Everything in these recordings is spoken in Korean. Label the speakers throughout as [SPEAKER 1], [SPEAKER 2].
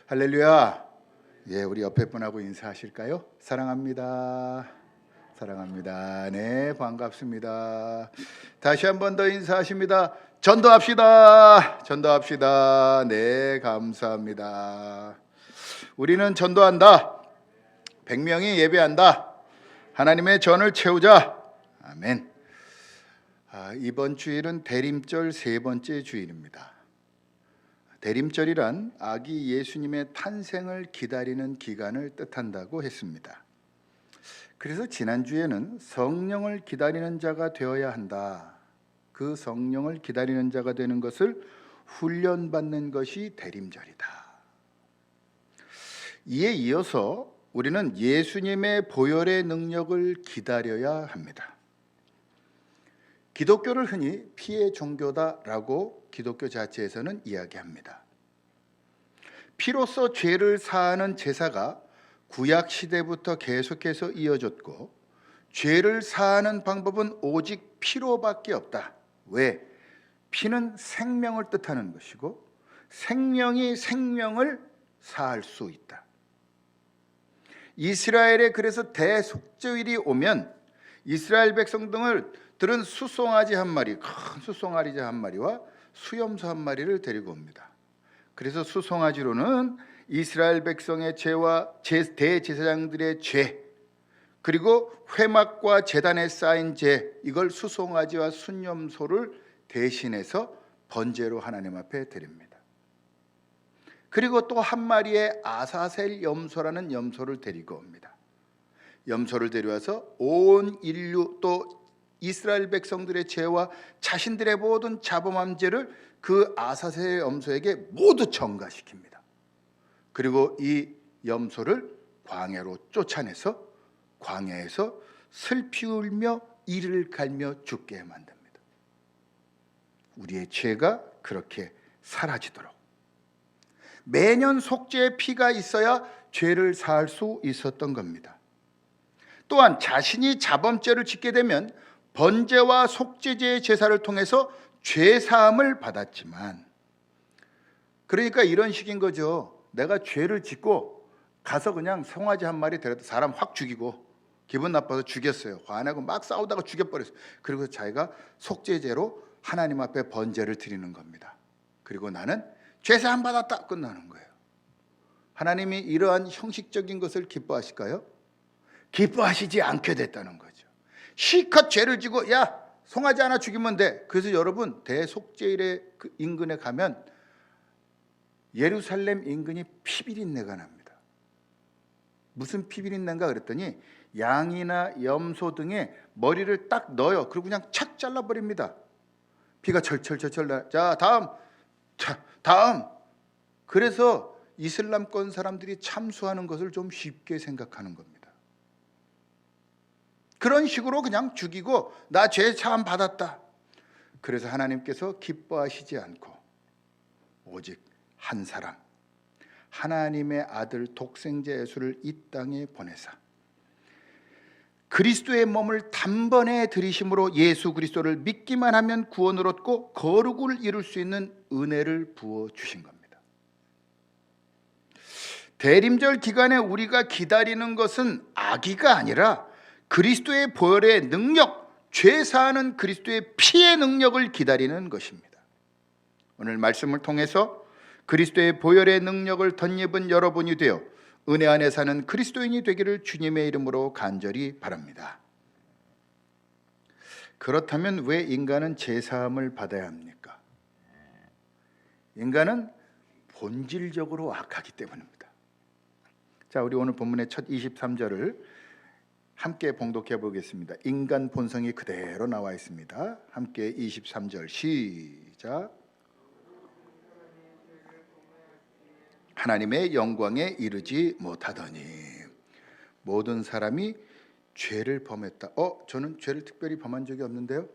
[SPEAKER 1] 할렐루야. 예, 우리 옆에 분하고 인사하실까요? 사랑합니다. 사랑합니다. 네, 반갑습니다. 다시 한 번 더 인사하십니다. 전도합시다. 전도합시다. 네, 감사합니다. 우리는 전도한다. 100명이 예배한다. 하나님의 전을 채우자. 아멘. 이번 주일은 대림절 세 번째 주일입니다. 대림절이란 아기 예수님의 탄생을 기다리는 기간을 뜻한다고 했습니다. 그래서 지난주에는 성령을 기다리는 자가 되어야 한다. 그 성령을 기다리는 자가 되는 것을 훈련받는 것이 대림절이다. 이에 이어서 우리는 예수님의 보혈의 능력을 기다려야 합니다. 기독교를 흔히 피의 종교다라고 기독교 자체에서는 이야기합니다. 피로써 죄를 사하는 제사가 구약 시대부터 계속해서 이어졌고, 죄를 사하는 방법은 오직 피로밖에 없다. 왜? 피는 생명을 뜻하는 것이고 생명이 생명을 사할 수 있다. 이스라엘에 그래서 대속죄일이 오면 이스라엘 백성들은 수송아지 한 마리, 큰 수송아지 한 마리와 수염소 한 마리를 데리고 옵니다. 그래서 수송아지로는 이스라엘 백성의 죄와 대제사장들의 죄, 그리고 회막과 제단에 쌓인 죄, 이걸 수송아지와 순염소를 대신해서 번제로 하나님 앞에 드립니다. 그리고 또 한 마리의 아사셀 염소라는 염소를 데리고 옵니다. 염소를 데려와서 온 인류 또 이스라엘 백성들의 죄와 자신들의 모든 자범한 죄를 그 아사셀 염소에게 모두 전가시킵니다. 그리고 이 염소를 광야로 쫓아내서 광야에서 슬피 울며 이를 갈며 죽게 만듭니다. 우리의 죄가 그렇게 사라지도록 매년 속죄의 피가 있어야 죄를 사할 수 있었던 겁니다. 또한 자신이 자범죄를 짓게 되면 번제와 속죄제의 제사를 통해서 죄사함을 받았지만, 그러니까 이런 식인 거죠. 내가 죄를 짓고 가서 그냥 송아지 한 마리 데려다 사람 확 죽이고 기분 나빠서 죽였어요. 화내고 막 싸우다가 죽여버렸어요. 그리고 자기가 속죄제로 하나님 앞에 번제를 드리는 겁니다. 그리고 나는 죄사함 받았다, 끝나는 거예요. 하나님이 이러한 형식적인 것을 기뻐하실까요? 기뻐하시지 않게 됐다는 거죠. 실컷 죄를 지고 야 송아지 하나 죽이면 돼. 그래서 여러분 대속죄일의 그 인근에 가면 예루살렘 인근이 피비린내가 납니다. 무슨 피비린내인가 그랬더니 양이나 염소 등에 머리를 딱 넣어요. 그리고 그냥 착 잘라버립니다. 피가 철철철철 나. 자 다음. 그래서 이슬람권 사람들이 참수하는 것을 좀 쉽게 생각하는 겁니다. 그런 식으로 그냥 죽이고 나 죄 사함 받았다. 그래서 하나님께서 기뻐하시지 않고 오직 한 사람, 하나님의 아들 독생자 예수를 이 땅에 보내사 그리스도의 몸을 단번에 들이심으로 예수 그리스도를 믿기만 하면 구원을 얻고 거룩을 이룰 수 있는 은혜를 부어주신 겁니다. 대림절 기간에 우리가 기다리는 것은 아기가 아니라 그리스도의 보혈의 능력, 죄사하는 그리스도의 피의 능력을 기다리는 것입니다. 오늘 말씀을 통해서 그리스도의 보혈의 능력을 덧입은 여러분이 되어 은혜 안에 사는 그리스도인이 되기를 주님의 이름으로 간절히 바랍니다. 그렇다면 왜 인간은 죄사함을 받아야 합니까? 인간은 본질적으로 악하기 때문입니다. 자, 우리 오늘 본문의 첫 23절을 함께 봉독해 보겠습니다. 인간 본성이 그대로 나와 있습니다. 함께 23절 시작. 하나님의 영광에 이르지 못하더니. 모든 사람이 죄를 범했다. 저는 죄를 특별히 범한 적이 없는데요.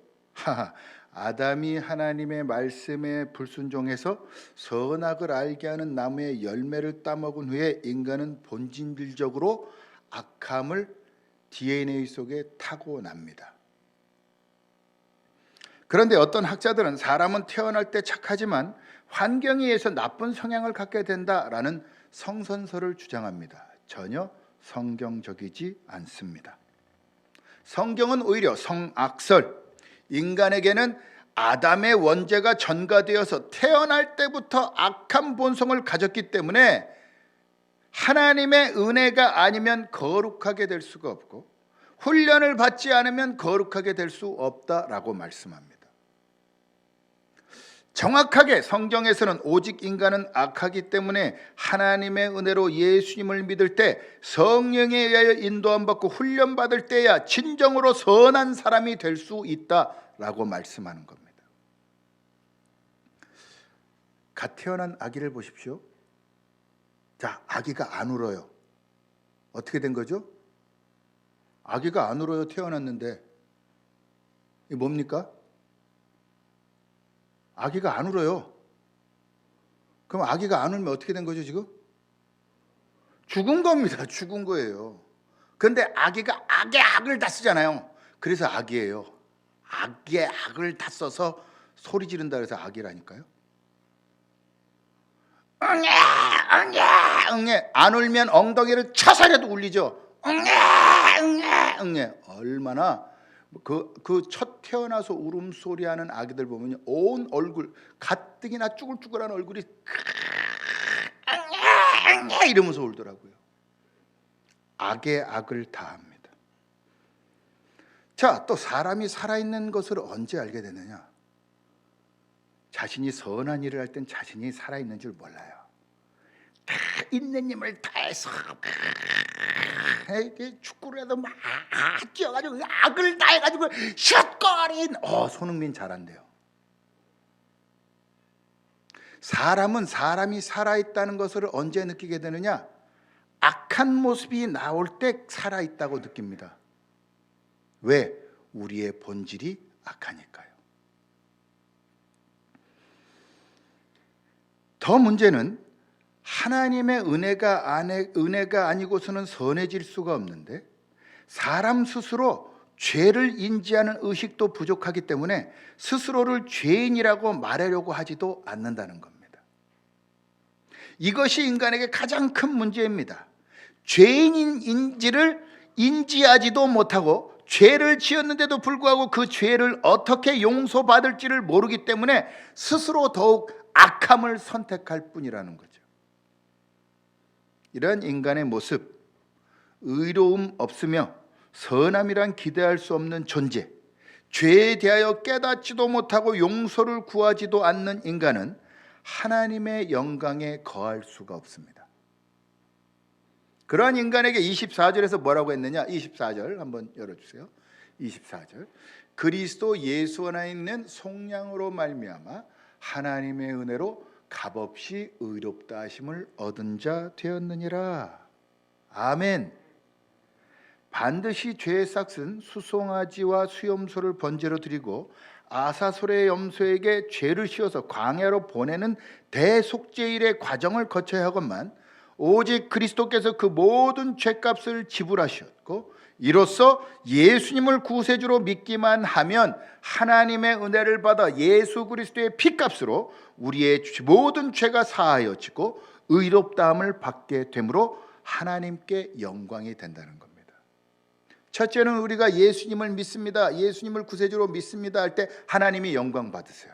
[SPEAKER 1] 아담이 하나님의 말씀에 불순종해서 선악을 알게 하는 나무의 열매를 따먹은 후에 인간은 본질적으로 악함을 DNA 속에 타고납니다. 그런데 어떤 학자들은 사람은 태어날 때 착하지만 환경에 의해서 나쁜 성향을 갖게 된다라는 성선설을 주장합니다. 전혀 성경적이지 않습니다. 성경은 오히려 성악설, 인간에게는 아담의 원죄가 전가되어서 태어날 때부터 악한 본성을 가졌기 때문에 하나님의 은혜가 아니면 거룩하게 될 수가 없고 훈련을 받지 않으면 거룩하게 될 수 없다라고 말씀합니다. 정확하게 성경에서는 오직 인간은 악하기 때문에 하나님의 은혜로 예수님을 믿을 때 성령에 의하여 인도함 받고 훈련받을 때야 진정으로 선한 사람이 될 수 있다라고 말씀하는 겁니다. 갓 태어난 아기를 보십시오. 자, 아기가 안 울어요. 어떻게 된 거죠? 아기가 안 울어요. 태어났는데. 이게 뭡니까? 아기가 안 울어요. 그럼 아기가 안 울면 어떻게 된 거죠, 지금? 죽은 겁니다. 죽은 거예요. 그런데 아기가 악의 악을 다 쓰잖아요. 그래서 악이에요. 악의 악을 다 써서 소리 지른다 그래서 악이라니까요. 응애, 응애, 응애. 안 울면 엉덩이를 쳐서라도 울리죠. 응애, 응애, 응애. 얼마나 그 첫 태어나서 울음소리 하는 아기들 보면 온 얼굴 가뜩이나 쭈글쭈글한 얼굴이 응애, 응애 이러면서 울더라고요. 악의 악을 다합니다. 자, 또 사람이 살아있는 것을 언제 알게 되느냐? 자신이 선한 일을 할 땐 자신이 살아있는 줄 몰라요. 다 있는 힘을 다해서 축구를 막 뛰어가지고 악을 다해가지고 슛거린 손흥민 잘한대요. 사람은 사람이 살아있다는 것을 언제 느끼게 되느냐? 악한 모습이 나올 때 살아있다고 느낍니다. 왜? 우리의 본질이 악하니까요. 더 문제는 하나님의 은혜가 아니고서는 선해질 수가 없는데 사람 스스로 죄를 인지하는 의식도 부족하기 때문에 스스로를 죄인이라고 말하려고 하지도 않는다는 겁니다. 이것이 인간에게 가장 큰 문제입니다. 죄인인지를 인지하지도 못하고 죄를 지었는데도 불구하고 그 죄를 어떻게 용서받을지를 모르기 때문에 스스로 더욱 악함을 선택할 뿐이라는 거죠. 이러한 인간의 모습, 의로움 없으며 선함이란 기대할 수 없는 존재, 죄에 대하여 깨닫지도 못하고 용서를 구하지도 않는 인간은 하나님의 영광에 거할 수가 없습니다. 그러한 인간에게 24절에서 뭐라고 했느냐? 24절 한번 열어주세요. 24절 그리스도 예수 안에 있는 속량으로 말미암아 하나님의 은혜로 값없이 의롭다 하심을 얻은 자 되었느니라. 아멘. 반드시 죄의 삭은 수송아지와 수염소를 번제로 드리고 아사솔의 염소에게 죄를 씌워서 광야로 보내는 대속죄일의 과정을 거쳐야 하건만 오직 그리스도께서 그 모든 죄값을 지불하셨고 이로써 예수님을 구세주로 믿기만 하면 하나님의 은혜를 받아 예수 그리스도의 피값으로 우리의 모든 죄가 사하여지고 의롭다함을 받게 되므로 하나님께 영광이 된다는 겁니다. 첫째는 우리가 예수님을 믿습니다. 예수님을 구세주로 믿습니다 할 때 하나님이 영광 받으세요.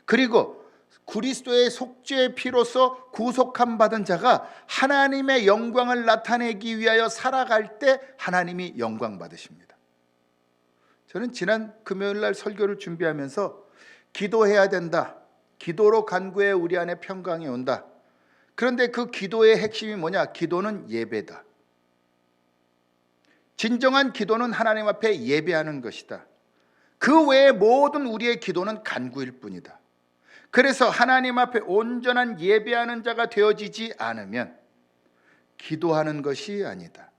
[SPEAKER 1] 그리고 그리스도의 속죄의 피로서 구속함 받은 자가 하나님의 영광을 나타내기 위하여 살아갈 때 하나님이 영광 받으십니다. 저는 지난 금요일 날 설교를 준비하면서 기도해야 된다. 기도로 간구해 우리 안에 평강이 온다. 그런데 그 기도의 핵심이 뭐냐? 기도는 예배다. 진정한 기도는 하나님 앞에 예배하는 것이다. 그 외에 모든 우리의 기도는 간구일 뿐이다. 그래서 하나님 앞에 온전한 예배하는 자가 되어지지 않으면 기도하는 것이 아니다.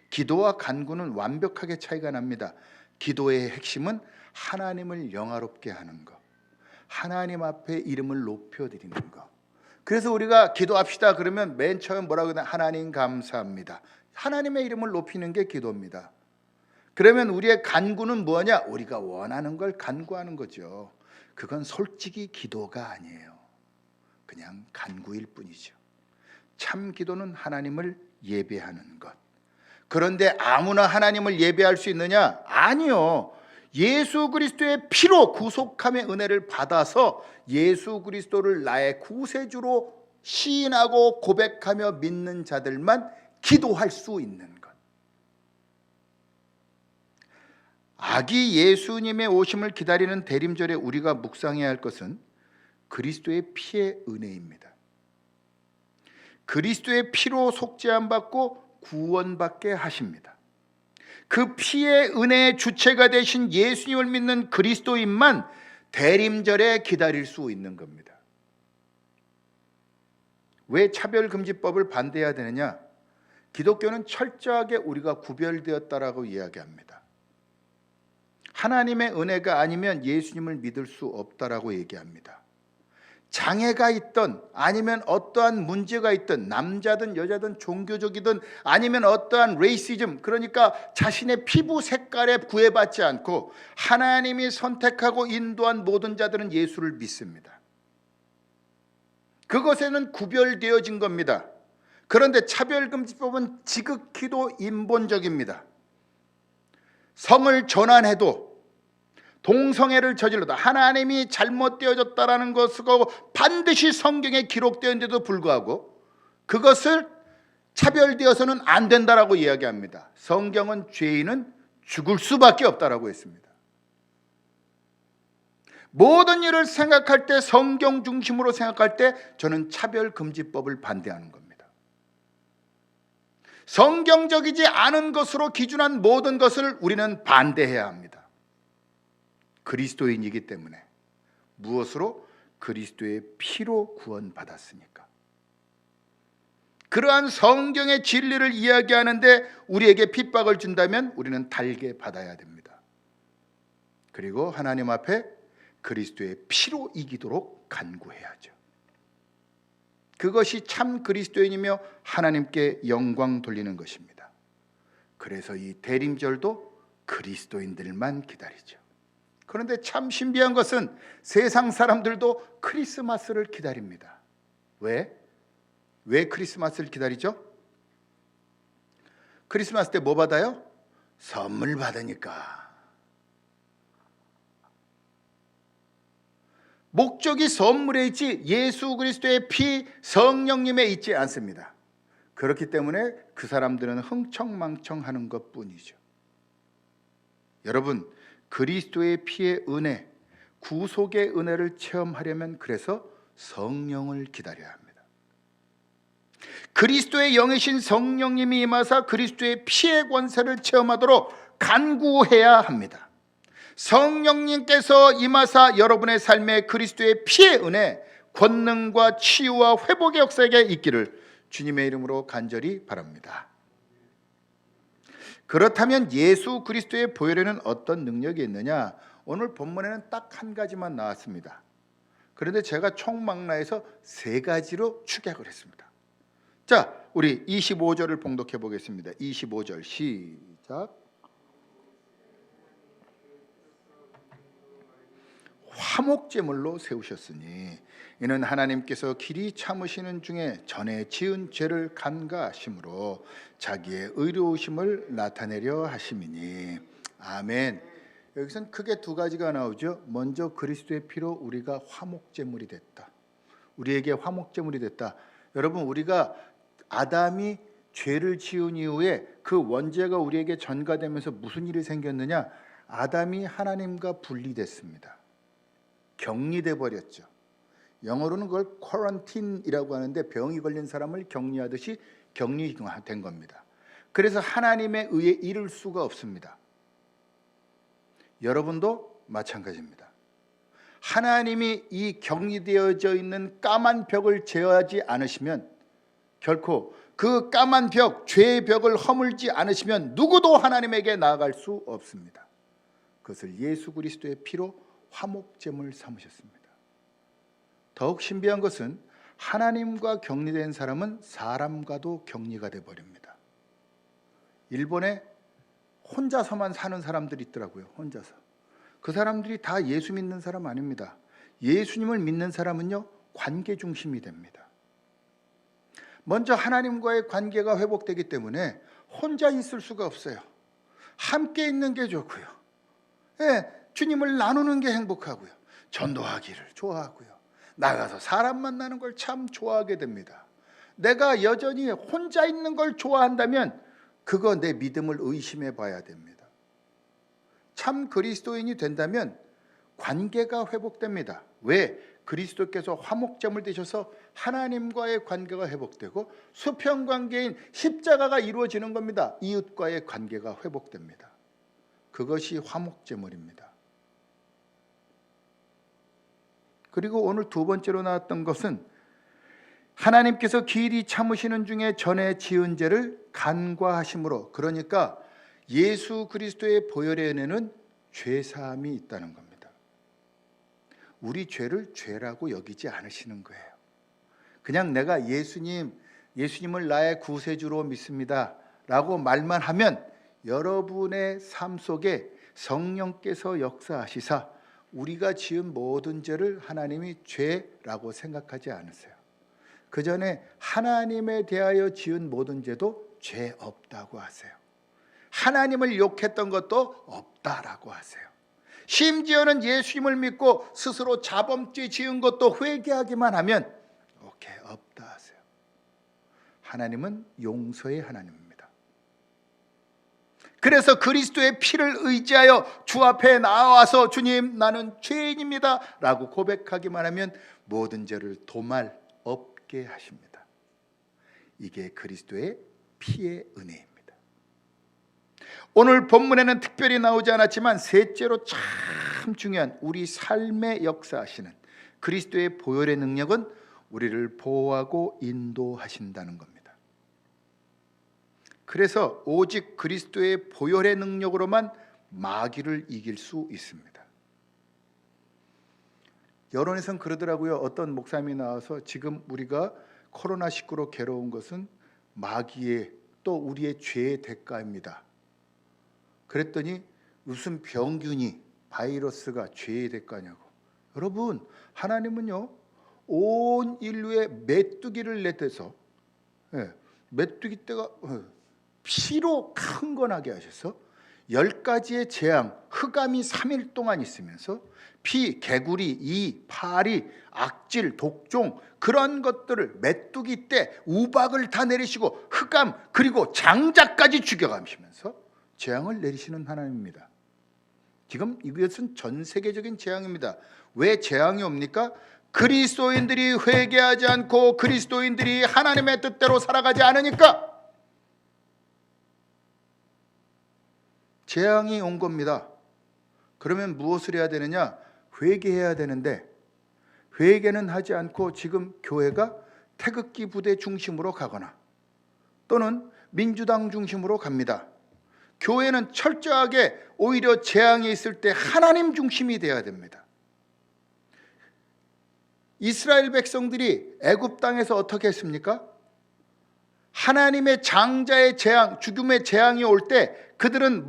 [SPEAKER 1] 기도와 간구는 완벽하게 차이가 납니다. 기도의 핵심은 하나님을 영화롭게 하는 것, 하나님 앞에 이름을 높여드리는 것. 그래서 우리가 기도합시다 그러면 맨 처음 뭐라고 하나? 하나님 감사합니다. 하나님의 이름을 높이는 게 기도입니다. 그러면 우리의 간구는 뭐냐? 우리가 원하는 걸 간구하는 거죠. 그건 솔직히 기도가 아니에요. 그냥 간구일 뿐이죠. 참 기도는 하나님을 예배하는 것. 그런데 아무나 하나님을 예배할 수 있느냐? 아니요. 예수 그리스도의 피로 구속함의 은혜를 받아서 예수 그리스도를 나의 구세주로 시인하고 고백하며 믿는 자들만 기도할 수 있는 것. 아기 예수님의 오심을 기다리는 대림절에 우리가 묵상해야 할 것은 그리스도의 피의 은혜입니다. 그리스도의 피로 속죄함 받고 구원받게 하십니다. 그 피의 은혜의 주체가 되신 예수님을 믿는 그리스도인만 대림절에 기다릴 수 있는 겁니다. 왜 차별금지법을 반대해야 되느냐? 기독교는 철저하게 우리가 구별되었다라고 이야기합니다. 하나님의 은혜가 아니면 예수님을 믿을 수 없다라고 얘기합니다. 장애가 있든 아니면 어떠한 문제가 있든 남자든 여자든 종교적이든 아니면 어떠한 레이시즘, 그러니까 자신의 피부 색깔에 구애받지 않고 하나님이 선택하고 인도한 모든 자들은 예수를 믿습니다. 그것에는 구별되어진 겁니다. 그런데 차별금지법은 지극히도 인본적입니다. 성을 전환해도 동성애를 저질러도 하나님이 잘못되어졌다라는 것으로 반드시 성경에 기록되었는데도 불구하고 그것을 차별되어서는 안 된다라고 이야기합니다. 성경은 죄인은 죽을 수밖에 없다라고 했습니다. 모든 일을 생각할 때 성경 중심으로 생각할 때 저는 차별금지법을 반대하는 겁니다. 성경적이지 않은 것으로 기준한 모든 것을 우리는 반대해야 합니다. 그리스도인이기 때문에. 무엇으로? 그리스도의 피로 구원받았으니까. 그러한 성경의 진리를 이야기하는데 우리에게 핍박을 준다면 우리는 달게 받아야 됩니다. 그리고 하나님 앞에 그리스도의 피로 이기도록 간구해야죠. 그것이 참 그리스도인이며 하나님께 영광 돌리는 것입니다. 그래서 이 대림절도 그리스도인들만 기다리죠. 그런데 참 신비한 것은 세상 사람들도 크리스마스를 기다립니다. 왜? 왜 크리스마스를 기다리죠? 크리스마스 때 뭐 받아요? 선물 받으니까. 목적이 선물에 있지 예수 그리스도의 피, 성령님에 있지 않습니다. 그렇기 때문에 그 사람들은 흥청망청하는 것뿐이죠. 여러분, 그리스도의 피의 은혜, 구속의 은혜를 체험하려면 그래서 성령을 기다려야 합니다. 그리스도의 영이신 성령님이 임하사 그리스도의 피의 권세를 체험하도록 간구해야 합니다. 성령님께서 임하사 여러분의 삶에 그리스도의 피의 은혜, 권능과 치유와 회복의 역사가 있기를 주님의 이름으로 간절히 바랍니다. 그렇다면 예수 그리스도의 보혈에는 어떤 능력이 있느냐? 오늘 본문에는 딱 한 가지만 나왔습니다. 그런데 제가 총망라해서 세 가지로 축약을 했습니다. 자, 우리 25절을 봉독해 보겠습니다. 25절 시작. 화목제물로 세우셨으니 이는 하나님께서 길이 참으시는 중에 전에 지은 죄를 간과하심으로 자기의 의로우심을 나타내려 하심이니. 아멘. 여기선 크게 두 가지가 나오죠. 먼저 그리스도의 피로 우리가 화목제물이 됐다. 우리에게 화목제물이 됐다. 여러분, 우리가 아담이 죄를 지은 이후에 그 원죄가 우리에게 전가되면서 무슨 일이 생겼느냐? 아담이 하나님과 분리됐습니다. 격리돼 버렸죠. 영어로는 그걸 쿼런틴이라고 하는데 병이 걸린 사람을 격리하듯이 격리된 겁니다. 그래서 하나님에 의해 이룰 수가 없습니다. 여러분도 마찬가지입니다. 하나님이 이 격리되어져 있는 까만 벽을 제어하지 않으시면, 결코 그 까만 벽, 죄의 벽을 허물지 않으시면 누구도 하나님에게 나아갈 수 없습니다. 그것을 예수 그리스도의 피로 화목제물 삼으셨습니다. 더욱 신비한 것은 하나님과 격리된 사람은 사람과도 격리가 돼 버립니다. 일본에 혼자서만 사는 사람들이 있더라고요. 혼자서. 그 사람들이 다 예수 믿는 사람 아닙니다. 예수님을 믿는 사람은요, 관계 중심이 됩니다. 먼저 하나님과의 관계가 회복되기 때문에 혼자 있을 수가 없어요. 함께 있는 게 좋고요. 예, 주님을 나누는 게 행복하고요. 전도하기를 좋아하고요. 나가서 사람 만나는 걸 참 좋아하게 됩니다. 내가 여전히 혼자 있는 걸 좋아한다면 그거 내 믿음을 의심해 봐야 됩니다. 참 그리스도인이 된다면 관계가 회복됩니다. 왜? 그리스도께서 화목제물 되셔서 하나님과의 관계가 회복되고 수평관계인 십자가가 이루어지는 겁니다. 이웃과의 관계가 회복됩니다. 그것이 화목제물입니다. 그리고 오늘 두 번째로 나왔던 것은 하나님께서 길이 참으시는 중에 전에 지은 죄를 간과하심으로, 그러니까 예수 그리스도의 보혈의 은혜는 죄사함이 있다는 겁니다. 우리 죄를 죄라고 여기지 않으시는 거예요. 그냥 내가 예수님을 나의 구세주로 믿습니다 라고 말만 하면 여러분의 삶 속에 성령께서 역사하시사 우리가 지은 모든 죄를 하나님이 죄라고 생각하지 않으세요. 그 전에 하나님에 대하여 지은 모든 죄도 죄 없다고 하세요. 하나님을 욕했던 것도 없다라고 하세요. 심지어는 예수님을 믿고 스스로 자범죄 지은 것도 회개하기만 하면 오케이, 없다 하세요. 하나님은 용서의 하나님입니다. 그래서 그리스도의 피를 의지하여 주 앞에 나와서 주님 나는 죄인입니다 라고 고백하기만 하면 모든 죄를 도말 없게 하십니다. 이게 그리스도의 피의 은혜입니다. 오늘 본문에는 특별히 나오지 않았지만 셋째로 참 중요한 우리 삶에 역사하시는 그리스도의 보혈의 능력은 우리를 보호하고 인도하신다는 겁니다. 그래서 오직 그리스도의 보혈의 능력으로만 마귀를 이길 수 있습니다. 여론에선 그러더라고요. 어떤 목사님이 나와서 지금 우리가 코로나19로 괴로운 것은 마귀의 또 우리의 죄의 대가입니다. 그랬더니 무슨 병균이 바이러스가 죄의 대가냐고. 여러분, 하나님은요 온 인류의 메뚜기를 내떼서 메뚜기 떼가 피로 강건하게 하셔서 10가지의 재앙, 흑암이 3일 동안 있으면서 피, 개구리, 이, 파리, 악질, 독종 그런 것들을 메뚜기 떼, 우박을 다 내리시고 흑암 그리고 장자까지 죽여가시면서 재앙을 내리시는 하나님입니다. 지금 이것은 전 세계적인 재앙입니다. 왜 재앙이 옵니까? 그리스도인들이 회개하지 않고 그리스도인들이 하나님의 뜻대로 살아가지 않으니까 재앙이 온 겁니다. 그러면 무엇을 해야 되느냐? 회개해야 되는데 회개는 하지 않고 지금 교회가 태극기 부대 중심으로 가거나 또는 민주당 중심으로 갑니다. 교회는 철저하게 오히려 재앙이 있을 때 하나님 중심이 되어야 됩니다. 이스라엘 백성들이 애굽 땅에서 어떻게 했습니까? 하나님의 장자의 재앙, 죽음의 재앙이 올 때 그들은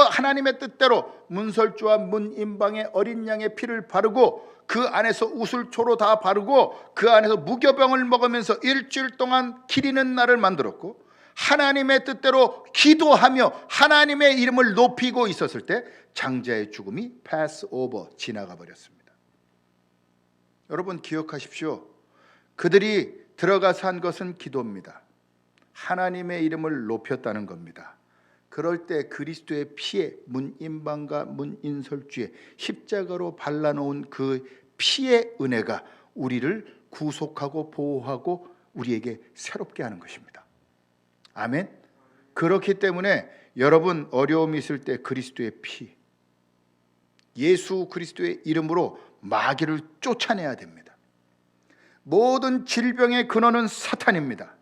[SPEAKER 1] 하나님의 뜻대로 문설주와 문임방의 어린 양의 피를 바르고 그 안에서 우슬초로 다 바르고 그 안에서 무교병을 먹으면서 일주일 동안 기리는 날을 만들었고 하나님의 뜻대로 기도하며 하나님의 이름을 높이고 있었을 때 장자의 죽음이 패스 오버 지나가 버렸습니다. 여러분 기억하십시오. 그들이 들어가서 한 것은 기도입니다. 하나님의 이름을 높였다는 겁니다. 그럴 때 그리스도의 피에 문임방과 문인설주에 십자가로 발라놓은 그 피의 은혜가 우리를 구속하고 보호하고 우리에게 새롭게 하는 것입니다. 아멘. 그렇기 때문에 여러분 어려움이 있을 때 그리스도의 피, 예수 그리스도의 이름으로 마귀를 쫓아내야 됩니다. 모든 질병의 근원은 사탄입니다.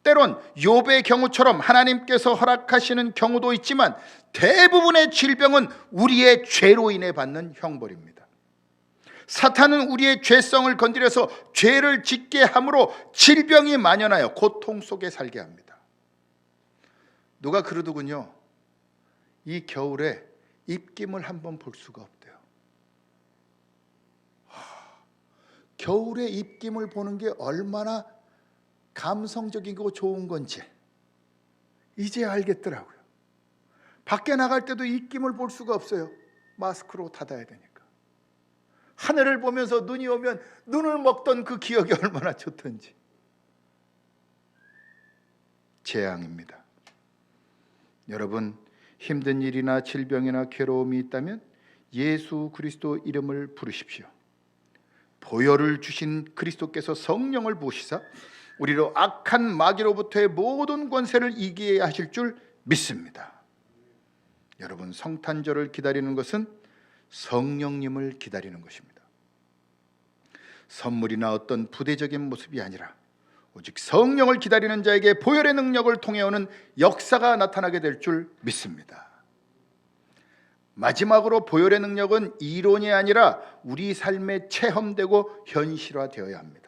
[SPEAKER 1] 때론 욥의 경우처럼 하나님께서 허락하시는 경우도 있지만 대부분의 질병은 우리의 죄로 인해 받는 형벌입니다. 사탄은 우리의 죄성을 건드려서 죄를 짓게 함으로 질병이 만연하여 고통 속에 살게 합니다. 누가 그러더군요. 이 겨울에 입김을 한번 볼 수가 없대요. 겨울에 입김을 보는 게 얼마나 감성적이고 좋은 건지 이제 알겠더라고요. 밖에 나갈 때도 입김을 볼 수가 없어요. 마스크로 닫아야 되니까. 하늘을 보면서 눈이 오면 눈을 먹던 그 기억이 얼마나 좋던지. 재앙입니다. 여러분, 힘든 일이나 질병이나 괴로움이 있다면 예수 그리스도 이름을 부르십시오. 보혈을 주신 그리스도께서 성령을 부으시사 우리로 악한 마귀로부터의 모든 권세를 이기게 하실 줄 믿습니다. 여러분, 성탄절을 기다리는 것은 성령님을 기다리는 것입니다. 선물이나 어떤 부대적인 모습이 아니라 오직 성령을 기다리는 자에게 보혈의 능력을 통해 오는 역사가 나타나게 될 줄 믿습니다. 마지막으로 보혈의 능력은 이론이 아니라 우리 삶에 체험되고 현실화되어야 합니다.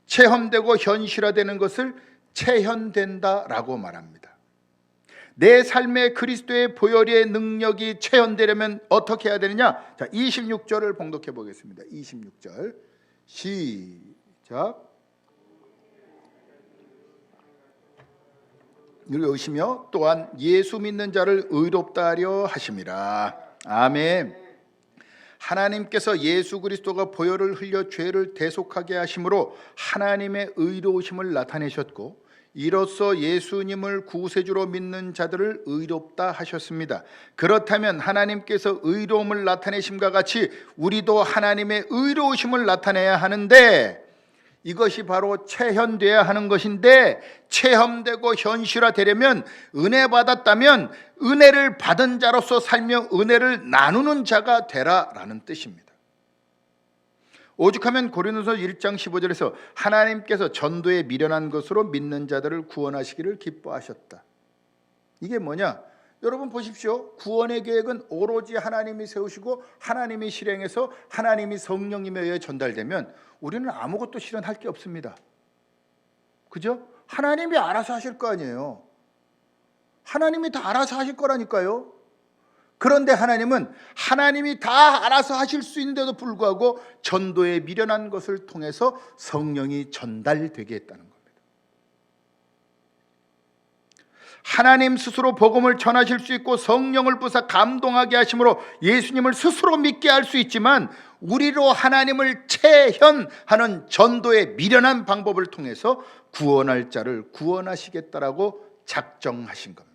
[SPEAKER 1] 체험되고 현실화되는 것을 체현된다라고 말합니다. 내 삶에 그리스도의 보혈의 능력이 체현되려면 어떻게 해야 되느냐? 자, 26절을 봉독해 보겠습니다. 26절 시작. 읽으시며 또한 예수 믿는 자를 의롭다 하려 하심이라. 아멘. 하나님께서 예수 그리스도가 보혈을 흘려 죄를 대속하게 하심으로 하나님의 의로우심을 나타내셨고 이로써 예수님을 구세주로 믿는 자들을 의롭다 하셨습니다. 그렇다면 하나님께서 의로움을 나타내심과 같이 우리도 하나님의 의로우심을 나타내야 하는데 이것이 바로 체현돼야 하는 것인데 체험되고 현실화되려면 은혜 받았다면 은혜를 받은 자로서 살며 은혜를 나누는 자가 되라라는 뜻입니다. 오죽하면 고린도서 1장 15절에서 하나님께서 전도에 미련한 것으로 믿는 자들을 구원하시기를 기뻐하셨다. 이게 뭐냐? 여러분 보십시오. 구원의 계획은 오로지 하나님이 세우시고 하나님이 실행해서 하나님이 성령님에 의해 전달되면 우리는 아무것도 실현할 게 없습니다. 그죠? 하나님이 알아서 하실 거 아니에요. 하나님이 다 알아서 하실 거라니까요. 그런데 하나님은 하나님이 다 알아서 하실 수 있는데도 불구하고 전도에 미련한 것을 통해서 성령이 전달되게 했다는 겁니다. 하나님 스스로 복음을 전하실 수 있고 성령을 부사 감동하게 하심으로 예수님을 스스로 믿게 할 수 있지만 우리로 하나님을 체현하는 전도의 미련한 방법을 통해서 구원할 자를 구원하시겠다라고 작정하신 겁니다.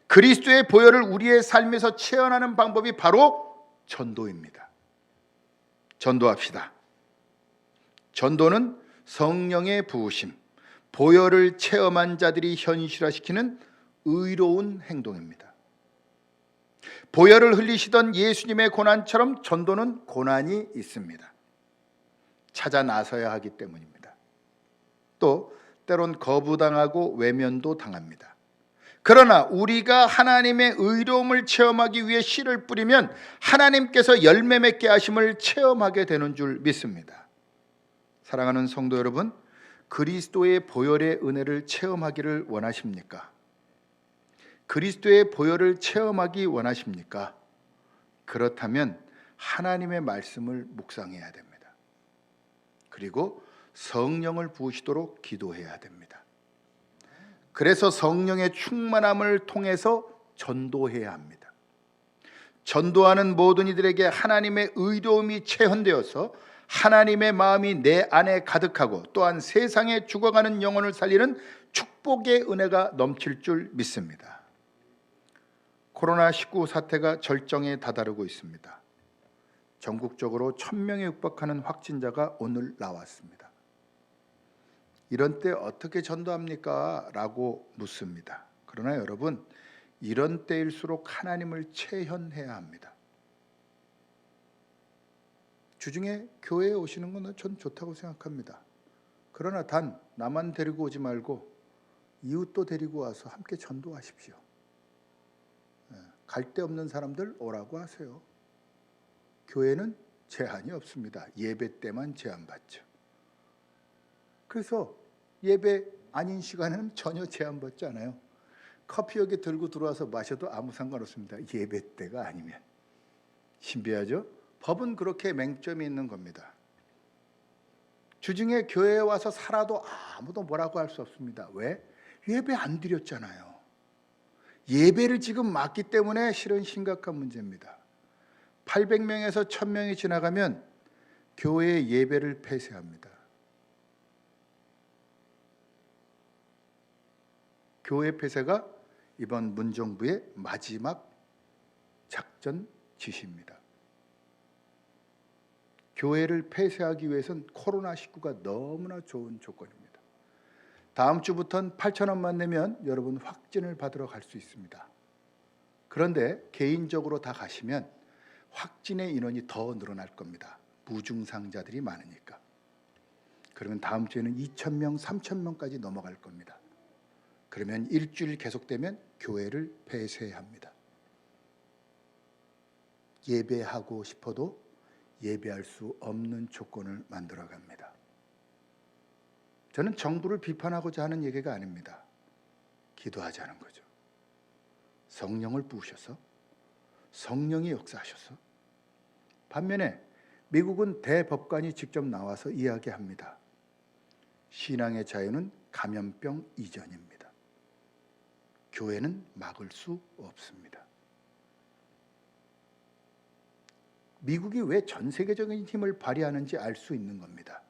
[SPEAKER 1] 그리스도의 보혈을 우리의 삶에서 체현하는 방법이 바로 전도입니다. 전도합시다. 전도는 성령의 부으심, 보혈을 체험한 자들이 현실화시키는 의로운 행동입니다. 보혈을 흘리시던 예수님의 고난처럼 전도는 고난이 있습니다. 찾아 나서야 하기 때문입니다. 또 때론 거부당하고 외면도 당합니다. 그러나 우리가 하나님의 의로움을 체험하기 위해 씨를 뿌리면 하나님께서 열매 맺게 하심을 체험하게 되는 줄 믿습니다. 사랑하는 성도 여러분, 그리스도의 보혈의 은혜를 체험하기를 원하십니까? 그리스도의 보혈을 체험하기 원하십니까? 그렇다면 하나님의 말씀을 묵상해야 됩니다. 그리고 성령을 부으시도록 기도해야 됩니다. 그래서 성령의 충만함을 통해서 전도해야 합니다. 전도하는 모든 이들에게 하나님의 의로움이 체현되어서 하나님의 마음이 내 안에 가득하고 또한 세상에 죽어가는 영혼을 살리는 축복의 은혜가 넘칠 줄 믿습니다. 코로나19 사태가 절정에 다다르고 있습니다. 전국적으로 1000명에 육박하는 확진자가 오늘 나왔습니다. 이런 때 어떻게 전도합니까? 라고 묻습니다. 그러나 여러분, 이런 때일수록 하나님을 체현해야 합니다. 주중에 교회에 오시는 건 전 좋다고 생각합니다. 그러나 단 나만 데리고 오지 말고 이웃도 데리고 와서 함께 전도하십시오. 갈 데 없는 사람들 오라고 하세요. 교회는 제한이 없습니다. 예배 때만 제한받죠. 그래서 예배 아닌 시간에는 전혀 제한받지 않아요. 커피 여기 들고 들어와서 마셔도 아무 상관없습니다. 예배 때가 아니면. 신비하죠? 법은 그렇게 맹점이 있는 겁니다. 주중에 교회에 와서 살아도 아무도 뭐라고 할 수 없습니다. 왜? 예배 안 드렸잖아요. 예배를 지금 막기 때문에 실은 심각한 문제입니다. 800명에서 1000명이 지나가면 교회의 예배를 폐쇄합니다. 교회 폐쇄가 이번 문정부의 마지막 작전 지시입니다. 교회를 폐쇄하기 위해서는 코로나19가 너무나 좋은 조건입니다. 다음 주부터는 8,000원만 내면 여러분 확진을 받으러 갈 수 있습니다. 그런데 개인적으로 다 가시면 확진의 인원이 더 늘어날 겁니다. 무증상자들이 많으니까. 그러면 다음 주에는 2,000명, 3,000명까지 넘어갈 겁니다. 그러면 일주일 계속되면 교회를 폐쇄합니다. 예배하고 싶어도 예배할 수 없는 조건을 만들어 갑니다. 저는 정부를 비판하고자 하는 얘기가 아닙니다. 기도하자는 거죠. 성령을 부으셔서 성령이 역사하셔서. 반면에 미국은 대법관이 직접 나와서 이야기합니다. 신앙의 자유는 감염병 이전입니다. 교회는 막을 수 없습니다. 미국이 왜 전 세계적인 힘을 발휘하는지 알 수 있는 겁니다.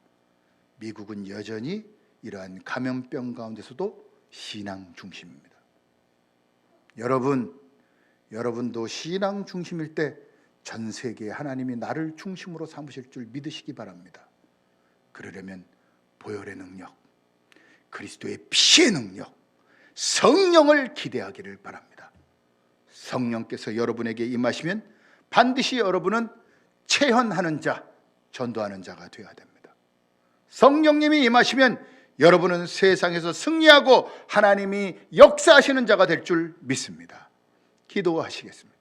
[SPEAKER 1] 미국은 여전히 이러한 감염병 가운데서도 신앙 중심입니다. 여러분도 신앙 중심일 때 전 세계에 하나님이 나를 중심으로 삼으실 줄 믿으시기 바랍니다. 그러려면 보혈의 능력, 그리스도의 피의 능력, 성령을 기대하기를 바랍니다. 성령께서 여러분에게 임하시면 반드시 여러분은 체현하는 자, 전도하는 자가 되어야 됩니다. 성령님이 임하시면 여러분은 세상에서 승리하고 하나님이 역사하시는 자가 될 줄 믿습니다. 기도하시겠습니다.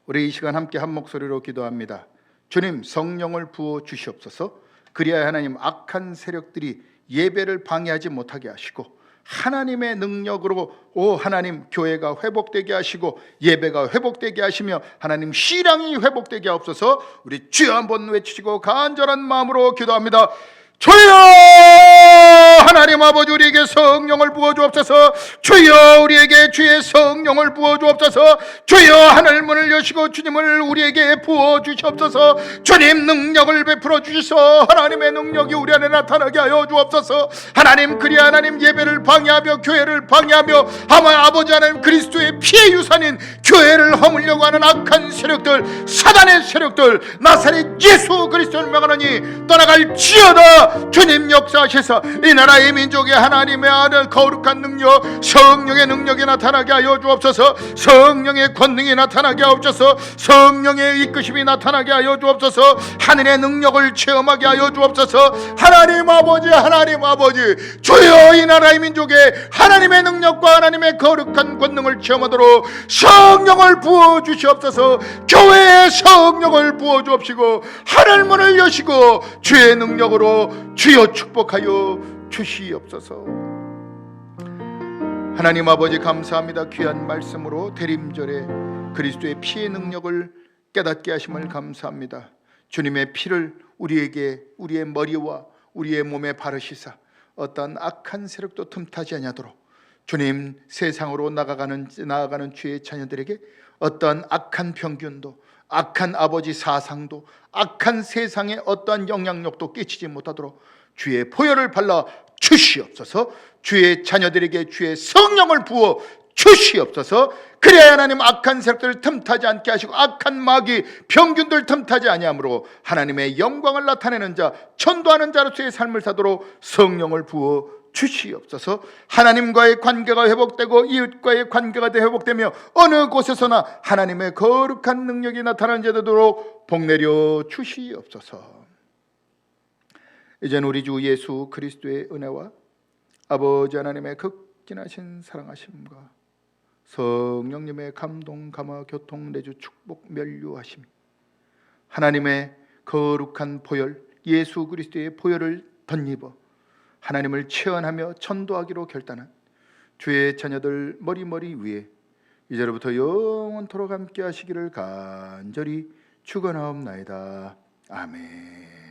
[SPEAKER 1] 우리 이 시간 함께 한 목소리로 기도합니다. 주님, 성령을 부어 주시옵소서. 그리하여 하나님, 악한 세력들이 예배를 방해하지 못하게 하시고 하나님의 능력으로 하나님 교회가 회복되게 하시고 예배가 회복되게 하시며 하나님 신앙이 회복되게 하옵소서. 우리 주여 한번 외치시고 간절한 마음으로 기도합니다. 주여 하나님 아버지, 우리에게 성령을 부어주옵소서. 주여 우리에게 주의 성령을 부어주옵소서. 주여 하늘 문을 여시고 주님을 우리에게 부어주시옵소서. 주님 능력을 베풀어 주셔서 하나님의 능력이 우리 안에 나타나게 하여 주옵소서. 하나님, 그리하여 하나님 예배를 방해하며 교회를 방해하며 아버지 하나님 그리스도의 피의 유산인 교회를 허물려고 하는 악한 세력들, 사단의 세력들, 나사렛 예수 그리스도를 명하노니 떠나갈지어다. 주님 역사하셔서 이 나라의 민족의 하나님의 아들 거룩한 능력, 성령의 능력이 나타나게 하여 주옵소서. 성령의 권능이 나타나게 하옵소서. 성령의 이끄심이 나타나게 하여 주옵소서. 하늘의 능력을 체험하게 하여 주옵소서. 하나님 아버지, 주여 이 나라의 민족의 하나님의 능력과 하나님의 거룩한 권능을 체험하도록 성령을 부어 주시옵소서. 교회에 성령을 부어 주옵시고 하늘 문을 여시고 주의 능력으로 주여 축복하여 주시옵소서. 하나님 아버지, 감사합니다. 귀한 말씀으로 대림절에 그리스도의 피의 능력을 깨닫게 하심을 감사합니다. 주님의 피를 우리에게, 우리의 머리와 우리의 몸에 바르시사 어떤 악한 세력도 틈타지 아니하도록 주님, 세상으로 나아가는 주의 자녀들에게 어떤 악한 병균도, 악한 아버지 사상도, 악한 세상의 어떠한 영향력도 끼치지 못하도록 주의 보혈을 발라 주시옵소서. 주의 자녀들에게 주의 성령을 부어 주시옵소서. 그래야 하나님 악한 세력들을 틈타지 않게 하시고 악한 마귀 병균들 틈타지 아니하므로 하나님의 영광을 나타내는 자, 전도하는 자로서의 삶을 사도록 성령을 부어 주시옵소서. 하나님과의 관계가 회복되고 이웃과의 관계가 회복되며 어느 곳에서나 하나님의 거룩한 능력이 나타나는 자 되도록 복내려 주시옵소서. 이제는 우리 주 예수 그리스도의 은혜와 아버지 하나님의 극진하신 사랑하심과 성령님의 감동, 감화, 교통, 내주, 축복, 면류하심, 하나님의 거룩한 보혈, 예수 그리스도의 보혈을 덧입어 하나님을 체험하며 전도하기로 결단한 주의 자녀들 머리 위에 이제로부터 영원토록 함께 하시기를 간절히 축원하옵나이다. 아멘.